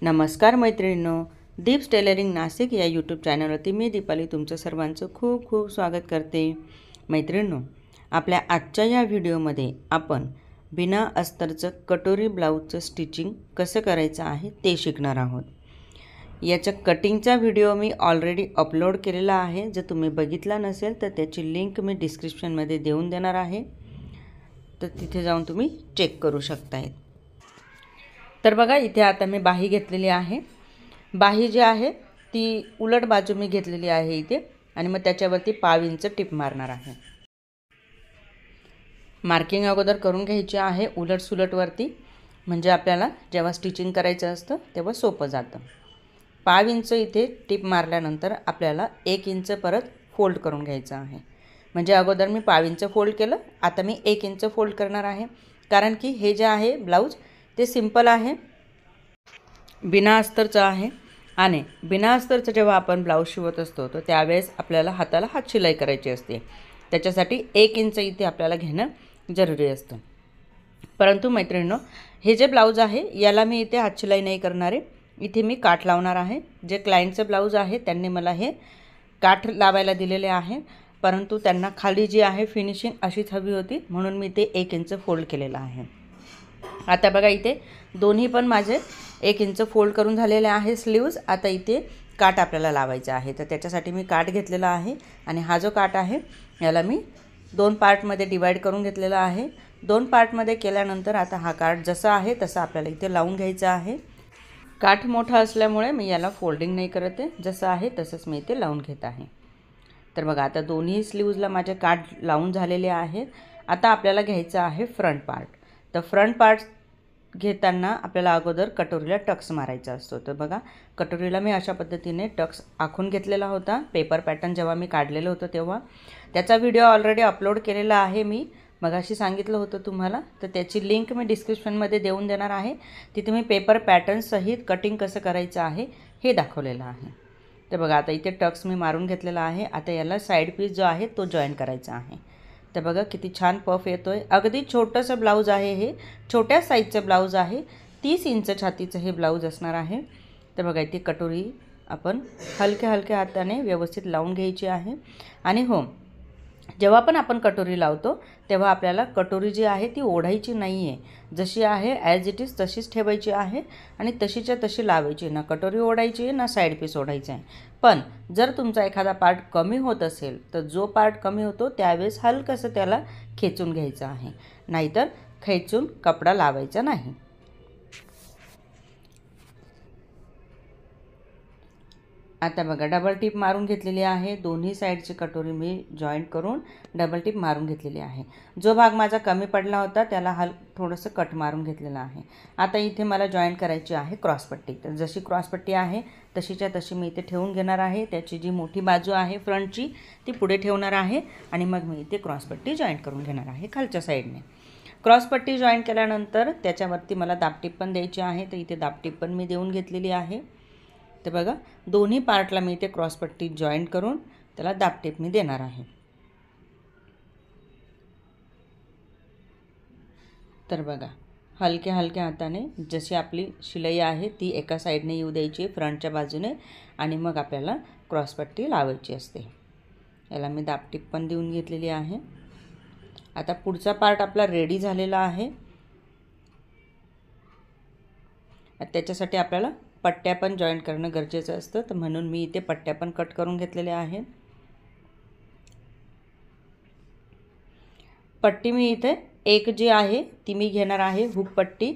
नमस्कार मैत्रिणींनो, दीप्स टेलरिंग नाशिक या यूट्यूब चॅनलवरती मी दीपाली तुमचं सर्वांचं खूप खूप स्वागत करते। मैत्रिणींनो, आपल्या आजच्या या व्हिडिओमध्ये आपण बिना अस्तरचं कटोरी ब्लाऊजचं स्टिचिंग कसं करायचं आहे ते शिकणार आहोत। याच्या कटिंगचा व्हिडिओ मी ऑलरेडी अपलोड केलेला आहे। जर तुम्ही बघितला नसेल तर त्याची लिंक मी डिस्क्रिप्शनमध्ये देऊन देणार आहे, तर तिथे जाऊन तुम्ही चेक करू शकता। तर बघा, इथे आता मी बाही घेतलेली आहे। बाही जी आहे ती उलट बाजू मी घेतलेली आहे इथे, आणि मग त्याच्यावरती 1/2 इंच टिप मारणार आहे। मार्किंग अगोदर करून घ्यायची आहे उलट सुलटवरती, म्हणजे आपल्याला जेव्हा स्टिचिंग करायचं असतं तेव्हा सोपं जातं। 1/2 इंच इथे टिप मारल्यानंतर आपल्याला 1 इंच परत फोल्ड करून घ्यायचं आहे। म्हणजे अगोदर मी 1/2 इंच फोल्ड केलं, आता मी 1 इंच फोल्ड करणार आहे, कारण की हे जे आहे ब्लाऊज ते सिंपल आहे, बिना अस्तरचं आहे। आणि बिना अस्तरचं जेव्हा आपण ब्लाऊज शिवत असतो तर त्यावेळेस आपल्याला हाताला हात शिलाई करायची असते, त्याच्यासाठी 1 इंच इथे आपल्याला घेणं जरुरी असतं। परंतु मैत्रिणींनो, हे जे ब्लाऊज आहे याला मी इथे हात शिलाई नाही करणार आहे, इथे मी काठ लावणार आहे। जे क्लायंटचं ब्लाऊज आहे त्यांनी मला हे काठ लावायला दिलेले आहे, परंतु त्यांना खाली जी आहे फिनिशिंग अशीच हवी होती, म्हणून मी ते 1 इंच फोल्ड केलेलं आहे। आता बघा, इथे दोन्ही पण माझे 1 इंच फोल्ड करून झालेले आहे स्लीव्ज। आता इथे काठ आपल्याला लावायचा आहे, तर त्याच्यासाठी मी काठ घेतलेला आहे, आणि हा जो काठ आहे याला मी 2 पार्टमध्ये डिवाइड करून घेतलेला आहे। 2 पार्टमध्ये केल्यानंतर आता हा काठ जसा आहे तसा आपल्याला इथे लावून घ्यायचा आहे। काठ मोठा असल्यामुळे मी याला फोल्डिंग नाही करत आहे, जसं आहे तसंच मी इथे लावून घेत आहे। तर बघा, आता दोन्ही स्लीव्जला माझे काठ लावून झालेले आहेत। आता आपल्याला घ्यायचं आहे फ्रंट पार्ट। तर फ्रंट पार्ट घेताना आपल्याला अगोदर कटोरीला टक्स मारायचा असतो। तर बघा, कटोरीला मी अशा पद्धतीने टक्स आखून घेतलेला होता। पेपर पॅटर्न जेव्हा मी काढलेलं होतं तेव्हा त्याचा व्हिडिओ ऑलरेडी अपलोड केलेला आहे, मी मगाशी सांगितलं होतं तुम्हाला, तर त्याची लिंक मी डिस्क्रिप्शनमध्ये देऊन देणार आहे। तिथे मी पेपर पॅटर्न सहित कटिंग कसं करायचं आहे हे दाखवलेलं आहे। तर बघा, आता इथे टक्स मी मारून घेतलेला आहे। आता याला साईड पीस जो आहे तो जॉईन करायचा आहे। तर बघा किती छान पफ येतोय। अगदी छोटंसं ब्लाऊज आहे, हे छोट्या साईजचं ब्लाऊज आहे, 30 इंच छातीचं हे ब्लाऊज असणार आहे। तर बघा, इथे कटोरी आपण हलक्या हलक्या हाताने व्यवस्थित लावून घ्यायची आहे। आणि हो, जेव्हा पण आपण कटोरी लावतो तेव्हा आपल्याला कटोरी जी आहे ती ओढायची नाही आहे, जशी आहे ॲज इट इज तशीच ठेवायची आहे, आणि तशीच्या तशी लावायची, ना कटोरी ओढायची आहे ना साईड पीस ओढायचं आहे। पण जर तुमचा एखादा पार्ट कमी होत असेल तर जो पार्ट कमी होतो त्यावेळेस हलकंसं त्याला खेचून घ्यायचं आहे, नाहीतर खेचून कपडा लावायचा नाही। आता बघा, डबल टिप मारून घेतलेली आहे। दोन्ही साईडची कटोरी मी जॉईंट करून डबल टिप मारून घेतलेली आहे। जो भाग माझा कमी पडला होता त्याला थोडंसं कट मारून घेतलेलं आहे। आता इथे मला जॉईंट करायची आहे क्रॉसपट्टी। तर जशी क्रॉसपट्टी आहे तशीच्या तशी मी इथे ठेवून घेणार आहे। त्याची जी मोठी बाजू आहे फ्रंटची ती पुढे ठेवणार आहे, आणि मग मी इथे क्रॉसपट्टी जॉईंट करून घेणार आहे खालच्या साईडने। क्रॉसपट्टी जॉईंट केल्यानंतर त्याच्यावरती मला दाबटीप पण द्यायची आहे, तर इथे दाबटीप पण मी देऊन घेतलेली आहे। तर बघा, दोन्ही पार्टला मी इथे क्रॉसपट्टी जॉईंट करून त्याला दाबटीप मी देणार आहे। तर बघा, हलक्या हलक्या हाताने जशी आपली शिलाई आहे ती एका साईडने येऊ द्यायची फ्रंटच्या बाजूने, आणि मग आपल्याला क्रॉसपट्टी लावायची असते। याला मी दाबटीप पण देऊन घेतलेली आहे। आता पुढचा पार्ट आपला रेडी झालेला आहे। त्याच्यासाठी आपल्याला पट्ट्या पण जॉईंट करणं गरजेचं असतं, तर म्हणून मी इथे पट्ट्या पण कट करून घेतलेल्या आहेत। पट्टी मी इथे एक जी आहे ती मी घेणार आहे, हुक पट्टी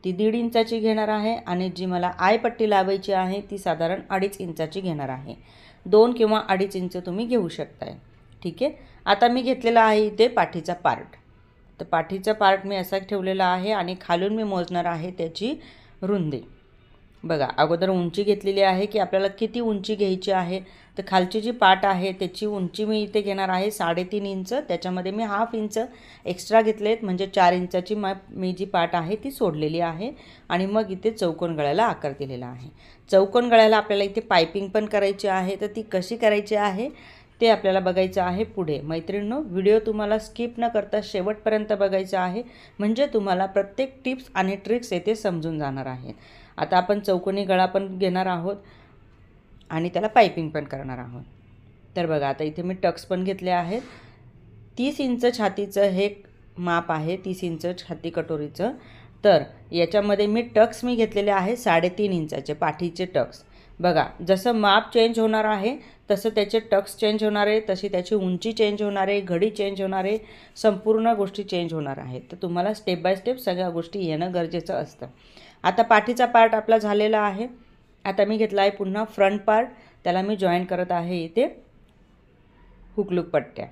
ती 1.5 इंचाची घेणार आहे, आणि जी मला आय पट्टी लावायची आहे ती साधारण 2.5 इंचाची घेणार आहे। 2 किंवा 2.5 इंच तुम्ही घेऊ शकताय, ठीक आहे। आता मी घेतलेला आहे इथे पाठीचा पार्ट। तर पाठीचा पार्ट मी असा ठेवलेला आहे, आणि खालून मी मोजणार आहे त्याची रुंदी। बघा, अगोदर उंची घेतलेली आहे की आपल्याला किती उंची घ्यायची आहे। तर खालची जी पाट आहे त्याची उंची मी इथे घेणार आहे 3.5 इंच। त्याच्यामध्ये मी 1/2 इंच एक्स्ट्रा घेतलेत, म्हणजे 4 इंचाची मी जी पाट आहे ती सोडलेली आहे, आणि मग इथे चौकोन गळ्याला आकार दिलेला आहे। चौकोन गळ्याला आपल्याला इथे पायपिंग पण करायची आहे, तर ती कशी करायची आहे ते आपल्याला बघायचं आहे पुढे। मैत्रिणींनो, व्हिडिओ तुम्हाला स्किप न करता शेवटपर्यंत बघायचा आहे, म्हणजे तुम्हाला प्रत्येक टिप्स आणि ट्रिक्स येथे समजून जाणार आहेत। आता आपण चौकोनी गळा पण घेणार आहोत आणि त्याला पायपिंग पण करणार आहोत. तर बघा आता इथे मी टक्स पण घेतले आहेत. 30 इंच छातीचं हे माप आहे, 30 इंच छाती कटोरीचं. तर याच्यामध्ये मी टक्स घेतलेले आहे 3.5 इंचाचे पाठीचे टक्स. बघा जसं माप चेंज होणार आहे तसं त्याचे टक्स चेंज होणार आहे, तशी त्याची उंची चेंज होणार आहे, घडी चेंज होणार आहे, संपूर्ण गोष्टी चेंज होणार आहेत. तर तुम्हाला स्टेप बाय स्टेप सगळ्या गोष्टी येणं गरजेचं असतं. आता पाठीचा पार्ट आपला झालेला आहे. आता मी घेतला आहे पुन्हा फ्रंट पार्ट. त्याला मी जॉईन करत आहे इथे हुकलूक पट्ट्या.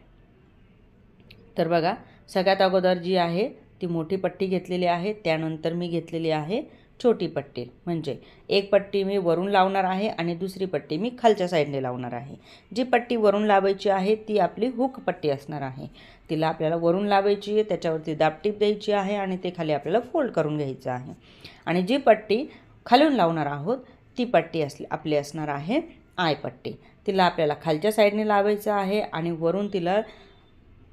तर बघा सगळ्यात अगोदर जी आहे ती मोठी पट्टी घेतलेली आहे, त्यानंतर मी घेतलेली आहे छोटी पट्टी. म्हणजे एक पट्टी मी वरून लावणार आहे आणि दुसरी पट्टी मी खालच्या साईडने लावणार आहे. जी पट्टी वरून लावायची आहे ती आपली हुक पट्टी असणार आहे. तिला आपल्याला वरून लावायची आहे, त्याच्यावरती दाबटीप द्यायची आहे आणि ते खाली आपल्याला फोल्ड करून घ्यायचं आहे. आणि जी पट्टी खालून लावणार आहोत ती पट्टी आपली असणार आहे आय पट्टी. तिला आपल्याला खालच्या साईडने लावायचं आहे आणि वरून तिला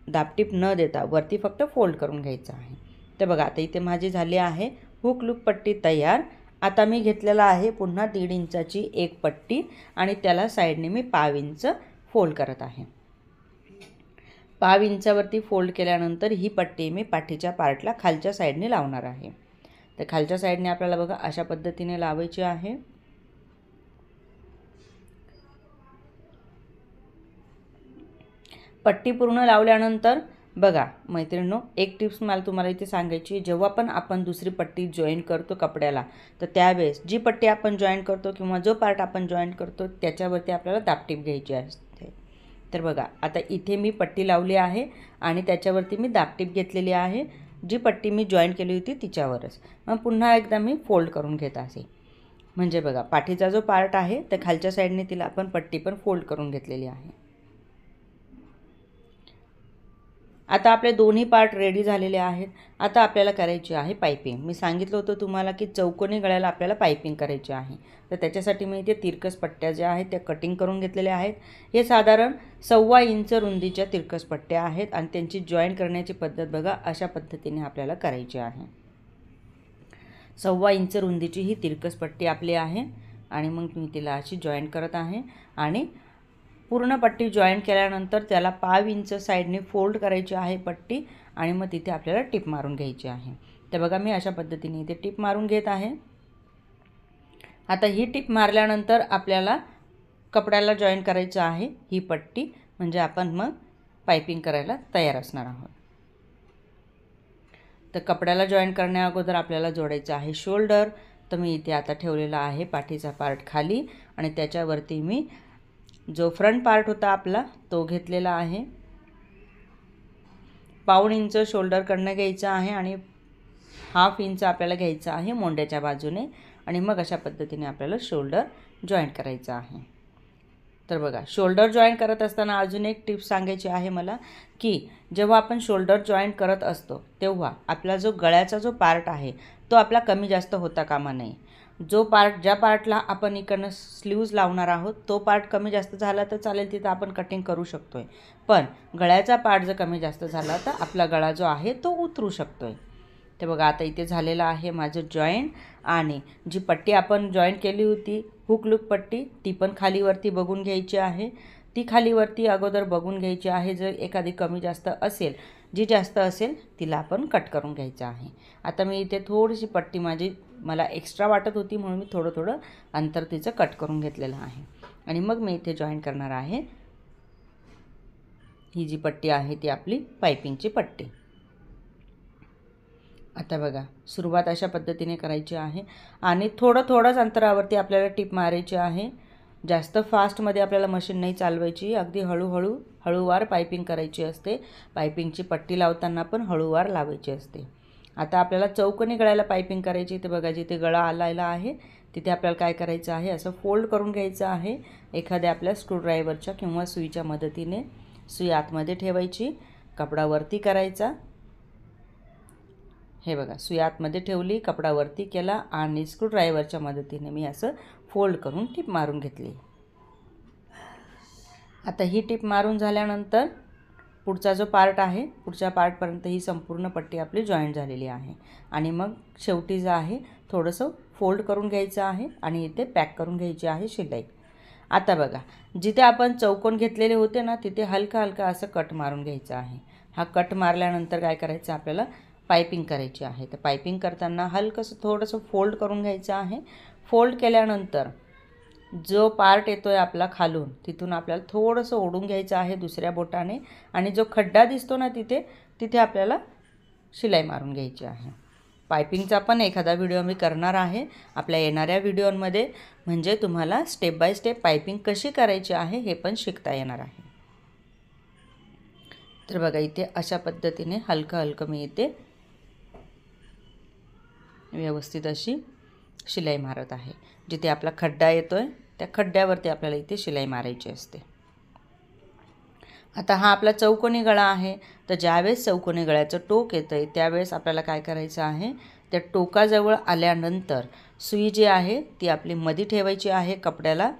दाबटीप न देता वरती फक्त फोल्ड करून घ्यायचं आहे. तर बघा आता इथे माझी झाली आहे हुक लूक पट्टी तयार. आता मी घेतलेला आहे पुन्हा 1.5 इंचाची एक पट्टी आणि त्याला साईडने मी 1/2 इंच फोल्ड करत आहे. 1/2 इंचावरती फोल्ड केल्यानंतर ही पट्टी मी पाठीच्या पार्टला खालच्या साईडने लावणार आहे. तर खालच्या साईडने आपल्याला बघा अशा पद्धतीने लावायची आहे. पट्टी पूर्ण लावल्यानंतर बघा मैत्रिणींनो, एक टिप्स मला तुम्हाला इथे सांगायची. जेव्हा पण आपण दुसरी पट्टी जॉईन करतो कपड्याला, तर त्यावेळेस जी पट्टी आपण जॉईन करतो किंवा जो पार्ट आपण जॉईन करतो त्याच्यावरती आपल्याला दाबटीप घ्यायची असते. तर बघा आता इथे मी पट्टी लावली आहे आणि त्याच्यावरती मी दाबटीप घेतलेली आहे. जी पट्टी मी जॉईन केली होती तिच्यावरच. मग पुन्हा एकदा मी फोल्ड करून घेत असे. म्हणजे बघा पाठीचा जो पार्ट आहे तर खालच्या साईडने तिला आपण पट्टी पण फोल्ड करून घेतलेली आहे. आता आपले दोन्ही पार्ट रेडी झालेले आहेत. आता आपल्याला करायची आहे पायपिंग. मी सांगितलं होतं तुम्हाला की चौकोनी गळ्याला आपल्याला पायपिंग करायची आहे. तर त्याच्यासाठी मी इथे तिरकस पट्ट्या ज्या आहेत त्या कटिंग करून घेतलेल्या आहेत. हे साधारण 1.25 इंच रुंदीच्या तिरकस पट्ट्या आहेत आणि त्यांची जॉईन करण्याची पद्धत बघा अशा पद्धतीने आपल्याला करायची आहे. 1.25 इंच रुंदीची ही तिरकस पट्टी आपली आहे आणि मग मी तिला अशी जॉईन करत आहे आणि पूर्ण पट्टी जॉईन केल्यानंतर त्याला 1/2 इंच साईडने फोल्ड करायची आहे पट्टी आणि मग तिथे आपल्याला टिप मारून घ्यायची आहे. तर बघा मी अशा पद्धतीने इथे टिप मारून घेत आहे. आता ही टिप मारल्यानंतर आपल्याला कपड्याला जॉईन करायचं आहे ही पट्टी. म्हणजे आपण मग पायपिंग करायला तयार असणार आहोत. तर कपड्याला जॉईन करण्या अगोदर आपल्याला जोडायचं आहे शोल्डर. तर मी इथे आता ठेवलेला आहे पाठीचा पार्ट खाली आणि त्याच्यावरती मी जो फ्रंट पार्ट होता आपला तो घेतलेला आहे. 1/2 इंच शोल्डरकडनं घ्यायचं आहे आणि 1/2 इंच आपल्याला घ्यायचं आहे मोंड्याच्या बाजूने आणि मग अशा पद्धतीने आपल्याला शोल्डर जॉईन करायचं आहे. तर बघा शोल्डर जॉईन करत असताना अजून एक टिप्स सांगायची आहे मला की जेव्हा आपण शोल्डर जॉईन करत असतो तेव्हा आपला जो गळ्याचा जो पार्ट आहे तो आपला कमी जास्त होता कामा नये. जो पार्ट ज्या पार्टला आपण इकडनं स्लीव्ज लावणार आहोत तो पार्ट कमी जास्त झाला तर चालेल, तिथं आपण कटिंग करू शकतो आहे. पण गळ्याचा पार्ट जर कमी जास्त झाला तर आपला गळा जो आहे तो उतरू शकतो आहे. ते बघा आता इथे झालेलं आहे माझं जॉईंट आणि जी पट्टी आपण जॉईन केली होती हुक लूक पट्टी ती पण खालीवरती बघून घ्यायची आहे. ती खालीवरती अगोदर बघून घ्यायची आहे. जर एखादी कमी जास्त असेल, जी जास्त असेल तिला आपण कट करून घ्यायचं आहे. आता मी इथे थोडीशी पट्टी मला एक्स्ट्रा वाटत होती म्हणून मी थोडं अंतर तिचं कट करून घेतलेलं आहे आणि मग मी इथे जॉईन करणार आहे. ही जी पट्टी आहे ती आपली पायपिंगची पट्टी. आता बघा सुरुवात अशा पद्धतीने करायची आहे आणि थोडंच अंतरावरती आपल्याला टिप मारायची आहे. जास्त फास्टमध्ये आपल्याला मशीन नाही चालवायची. अगदी हळूवार पायपिंग करायची असते. पायपिंगची पट्टी लावताना पण हळूवार लावायची असते. आता आपल्याला चौकोनी गळ्याला पायपिंग करायची. तर बघा जिथे गळा आलेला आहे तिथे आपल्याला काय करायचं आहे, असं फोल्ड करून घ्यायचं आहे. एखाद्या आपल्या स्क्रूड्रायव्हरच्या किंवा सुईच्या मदतीने सुई आतमध्ये ठेवायची, कपडा वरती करायचा. हे बघा सुई आतमध्ये ठेवली, कपडा वरती केला आणि स्क्रूड्रायव्हरच्या मदतीने मी असं फोल्ड करून टिप मारून घेतली. आता ही टिप मारून झाल्यानंतर पुढचा जो पार्ट आहे पुढच्या पार्टपर्यंत ही संपूर्ण पट्टी आपली जॉईंट झालेली आहे आणि मग शेवटी जो आहे थोडंसं फोल्ड करून घ्यायचं आहे आणि इथे पॅक करून घ्यायची आहे शिलाई। आता बघा, जिथे आपण चौकोन घेतलेले होते ना तिथे हलका हलका असं कट मारून घ्यायचा आहे। हा कट मारल्यानंतर काय करायचं आपल्याला पाइपिंग करायची आहे। तर पाइपिंग करताना हलकंसं थोडंसं फोल्ड करून घ्यायचं आहे। फोल्ड केल्यानंतर जो पार्ट येतोय आपला खालून तिथून आपल्याला थोडंसं ओढून घ्यायचं आहे दुसऱ्या बोटाने आणि जो खड्डा दिसतो ना तिथे आपल्याला शिलाई मारून घ्यायची आहे। पाइपिंगचा पण एखादा व्हिडिओ मी करणार आहे आपल्या येणाऱ्या व्हिडिओमध्ये, म्हणजे तुम्हाला स्टेप बाय स्टेप पाइपिंग कशी करायची आहे हे पण शिकता येणार आहे। तर बघा इथे अशा पद्धतीने हलकं हलकं मी इथे व्यवस्थित अशी शिलाई मारत आहे। जिथे आपला खड्डा येतोय त्या खड्ड्यावरती आपल्याला इथे शिलाई मारायची असते। आता हा आपला चौकोनी गळा आहे, तर ज्यावेळेस चौकोनी गळ्याचं टोक येतंय त्यावेळेस आपल्याला काय करायचं आहे, त्या टोकाजवळ आल्यानंतर सुई जी आहे ती आपली मध्ये ठेवायची आहे कपड्याला।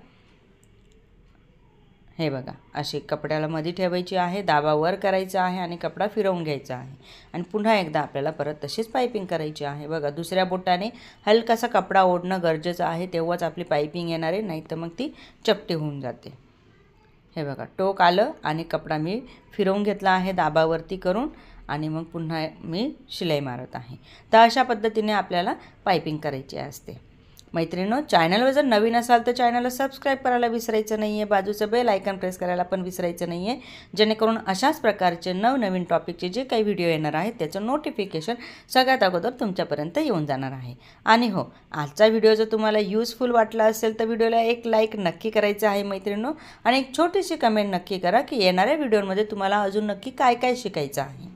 हे बघा अशी कपड्याला मध्ये ठेवायची आहे, दाबा वर करायचा आहे आणि कपडा फिरवून घ्यायचा आहे आणि पुन्हा एकदा आपल्याला परत तशीच पाइपिंग करायची आहे। बघा दुसऱ्या बोटाने हलकासा कपडा ओढणं गरजेचं आहे, तेव्हाच आपली पाइपिंग येणार आहे, नाही तर मग ती चपटी होऊन जाते। हे बघा टोक आलं आणि कपडा मी फिरवून घेतला आहे दाबावरती करून आणि मग पुन्हा मी शिलाई मारत आहे। तर अशा पद्धतीने आपल्याला पाइपिंग करायची असते। मैत्रिणींनो, चॅनलवर जर नवीन असाल तर चॅनलला सबस्क्राईब करायला विसरायचं नाही आहे, बाजूचं बेल आयकॉन प्रेस करायला पण विसरायचं नाही आहे, जेणेकरून अशाच प्रकारचे नवनवीन टॉपिकचे जे काही व्हिडिओ येणार आहेत त्याचं नोटिफिकेशन सगळ्यात अगोदर तुमच्यापर्यंत येऊन जाणार आहे। आणि हो, आजचा व्हिडिओ जर तुम्हाला यूजफुल वाटला असेल तर व्हिडिओला एक लाईक नक्की करायचं आहे मैत्रिणींनो, आणि एक छोटीशी कमेंट नक्की करा की येणाऱ्या व्हिडिओमध्ये तुम्हाला अजून नक्की काय काय शिकायचं आहे।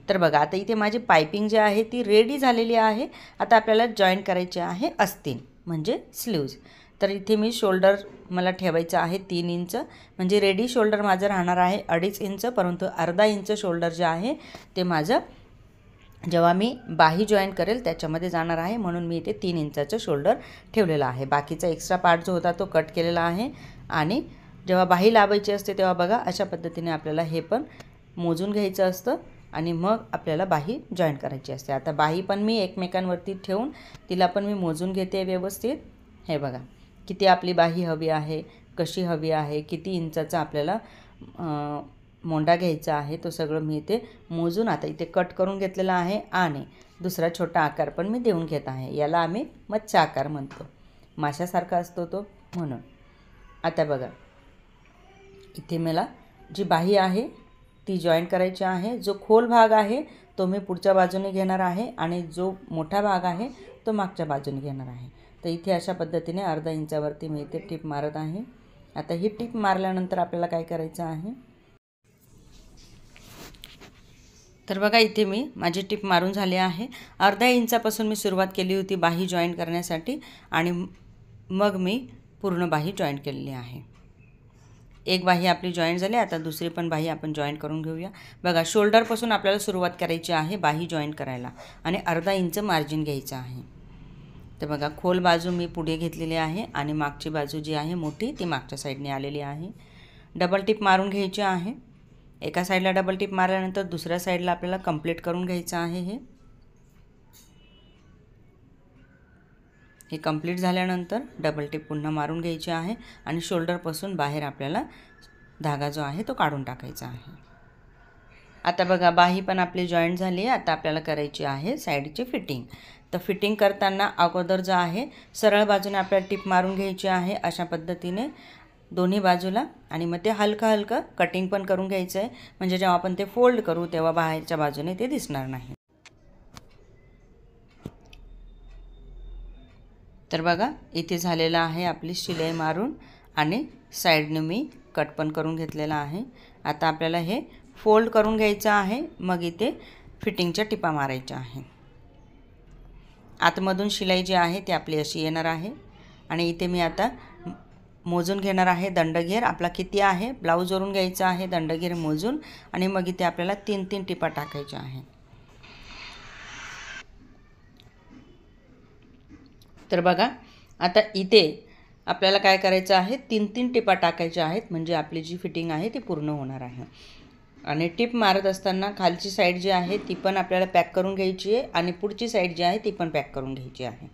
तर बघा आता इथे माझी पाइपिंग जी आहे ती रेडी झालेली आहे। आता आपल्याला जॉईन करायचे आहे अस्तीन म्हणजे स्लीव्ज। तर इथे मी शोल्डर मला ठेवायचं आहे 3 इंच, म्हणजे रेडी शोल्डर माझं राहणार आहे 2.5 इंच, परंतु अर्धा इंच शोल्डर जे आहे ते माझं जेव्हा मी बाही जॉईन करेल त्याच्यामध्ये जाणार आहे, म्हणून मी इथे 3 इंचाचं शोल्डर ठेवलेला आहे। बाकीचा एक्स्ट्रा पार्ट जो होता तो कट केलेला आहे आणि जेव्हा बाही लावायची असते तेव्हा बघा अशा पद्धतीने आपल्याला हे पण मोजून घ्यायचं असतं आणि मग आपल्याला बाही जॉईन करायची असते। आता बाही पण मी एकमेकांवरती ठेवून तिला पण मी मोजून घेते व्यवस्थित। हे बघा किती आपली बाही हवी आहे, कशी हवी आहे, किती इंचाचा आपल्याला मोंडा घ्यायचा आहे, तो सगळं मी इथे मोजून आता इथे कट करून घेतलेला आहे आणि दुसरा छोटा आकार पण मी देऊन घेत आहे। याला आम्ही मत्स्य आकार म्हणतो, माशासारखा असतो तो, म्हणून। आता बघा इथे मला जी बाही आहे ती जॉईन करायची आहे। जो खोल भाग आहे तो मी पुढच्या बाजूने घेणार आहे आणि जो मोठा भाग आहे तो मागच्या बाजूने घेणार आहे। तर इथे अशा पद्धतीने अर्धा इंचावरती मी इथे टिप मारत आहे। आता ही टिप मारल्यानंतर आपल्याला काय करायचं आहे, तर बघा इथे मी माझी टिप मारून झाली आहे। अर्धा इंचापासून मी सुरुवात केली होती बाही जॉईन करण्यासाठी आणि मग मी पूर्ण बाही जॉईन केलेली आहे। एक बाही आपली जॉईन झाली, आता दुसरी पण बाही आपण जॉईन करून घेऊया। बघा शोल्डरपासून आपल्याला सुरुवात करायची आहे बाही जॉईन करायला आणि अर्धा इंच मार्जिन घ्यायचं आहे। तर बघा खोल बाजू मी पुढे घेतलेली आहे आणि मागची बाजू जी आहे मोठी ती मागच्या साईडने आलेली आहे। डबल टिप मारून घ्यायची आहे। एका साईडला डबल टिप मारल्यानंतर दुसऱ्या साईडला आपल्याला कंप्लीट करून घ्यायचं आहे। हे कंप्लीट झाल्यानंतर डबल टिप पुन्हा मारून घ्यायची आहे आणि शोल्डरपासून बाहेर आपल्याला धागा जो आहे तो काढून टाकायचा आहे। आता बघा बाही पण आपली जॉईंट झाली आहे। आता आपल्याला करायची आहे साईडची फिटिंग। तर फिटिंग करताना अगोदर जो आहे सरळ बाजूने आपल्याला टिप मारून घ्यायची आहे अशा पद्धतीने दोन्ही बाजूला, आणि मग ते हलकं हलकं कटिंग पण करून घ्यायचं आहे, म्हणजे जेव्हा आपण ते फोल्ड करू तेव्हा बाहेरच्या बाजूने ते दिसणार नाही। तर बघा इथे झालेला आहे आपली शिलाई मारून आणि साईडने मी कट पण करून घेतलेला आहे। आता आपल्याला हे फोल्ड करून घ्यायचं आहे, मग इथे फिटिंगच्या टिपा मारायच्या आहे। आतमधून शिलाई जी आहे ती आपली अशी येणार आहे आणि इथे मी आता मोजून घेणार आहे दंडघेर आपला किती आहे, ब्लाऊजवरून घ्यायचा आहे दंडघेर मोजून आणि मग इथे आपल्याला 3-3 टिपा टाकायच्या आहे। तर बघा आता इथे आपल्याला काय करायचं आहे, 3-3 टिपा टाकायच्या आहेत, म्हणजे आपली जी फिटिंग आहे ती पूर्ण होणार आहे। आणि टिप मारत असताना खालची साईड जी आहे ती पण आपल्याला पॅक करून घ्यायची आहे आणि पुढची साईड जी आहे ती पण पॅक करून घ्यायची आहे।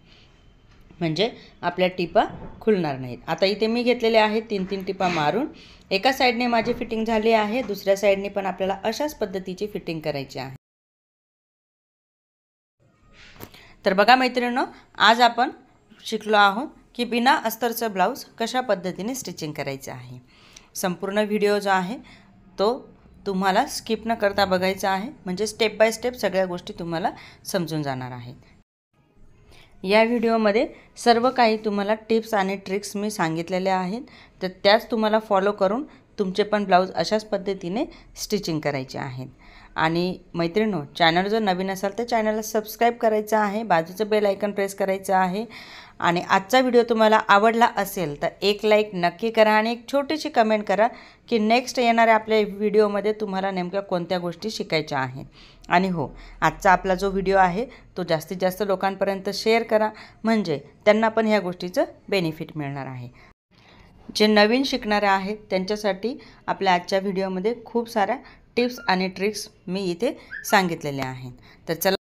म्हणजे आपल्या टिपा खुलणार नाहीत। आता इथे मी घेतलेले आहेत 3-3 टिपा मारून एका साईडने माझी फिटिंग झाली आहे, दुसऱ्या साईडने पण आपल्याला अशाच पद्धतीची फिटिंग करायची आहे। तर बघा मैत्रिणींनो, आज आपण शिकलो आहोत की बिना अस्तरचं ब्लाऊज कशा पद्धतीने स्टिचिंग करायचं आहे। संपूर्ण व्हिडिओ जो आहे तो तुम्हाला स्किप न करता बघायचा आहे, म्हणजे स्टेप बाय स्टेप सगळ्या गोष्टी तुम्हाला समजून जाणार आहेत। या व्हिडिओमध्ये सर्व काही तुम्हाला टिप्स आणि ट्रिक्स मी सांगितलेल्या आहेत, तर त्याच तुम्हाला फॉलो करून तुमचे पण ब्लाऊज अशाच पद्धतीने स्टिचिंग करायचे आहेत। आणि मैत्रिणींनो, चॅनल जर नवीन असाल तर चॅनलला सबस्क्राइब करायचं आहे, बाजूचं बेल आयकॉन प्रेस करायचं आहे। आणि आजचा व्हिडिओ तुम्हाला आवडला असेल तर एक लाईक नक्की करा आणि एक छोटीशी कमेंट करा की नेक्स्ट येणाऱ्या आपल्या व्हिडिओमध्ये तुम्हाला नेमक्या कोणत्या गोष्टी शिकायच्या आहेत। आणि हो, आजचा आपला जो व्हिडिओ आहे तो जास्तीत जास्त लोकांपर्यंत शेअर करा, म्हणजे त्यांना पण ह्या गोष्टीचं बेनिफिट मिळणार आहे। जे नवीन शिकणारे आहेत त्यांच्यासाठी आपल्या आजच्या व्हिडिओमध्ये खूप साऱ्या टिप्स आणि ट्रिक्स मी इथे सांगितलेल्या आहेत। तर चला,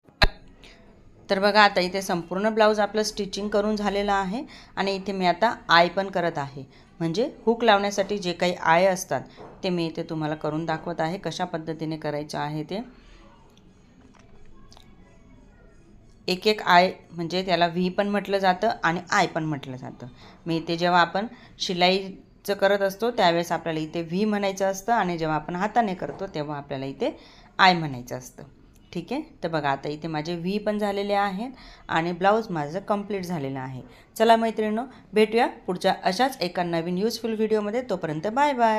तर बघा आता इथे संपूर्ण ब्लाऊज आपलं स्टिचिंग करून झालेलं आहे आणि इथे मी आता आय पण करत आहे, म्हणजे हुक लावण्यासाठी जे काही आय असतात ते मी इथे तुम्हाला करून दाखवत आहे, कशा पद्धतीने करायचं आहे ते। एक एक आय म्हणजे त्याला व्ही पण म्हटलं जातं आणि आय पण म्हटलं जातं। मी इथे जेव्हा आपण शिलाईचं करत असतो त्यावेळेस आपल्याला इथे व्ही म्हणायचं असतं आणि जेव्हा आपण हाताने करतो तेव्हा आपल्याला इथे आय म्हणायचं असतं। ठीक आहे, तर बघा आता इथे माझे व्ही पण झालेले आहेत आणि ब्लाऊज माझं कंप्लीट झालेलं आहे। चला मैत्रिणींनो, भेटूया पुढच्या अशाच एका नवीन यूजफुल व्हिडिओमध्ये। तोपर्यंत बाय बाय।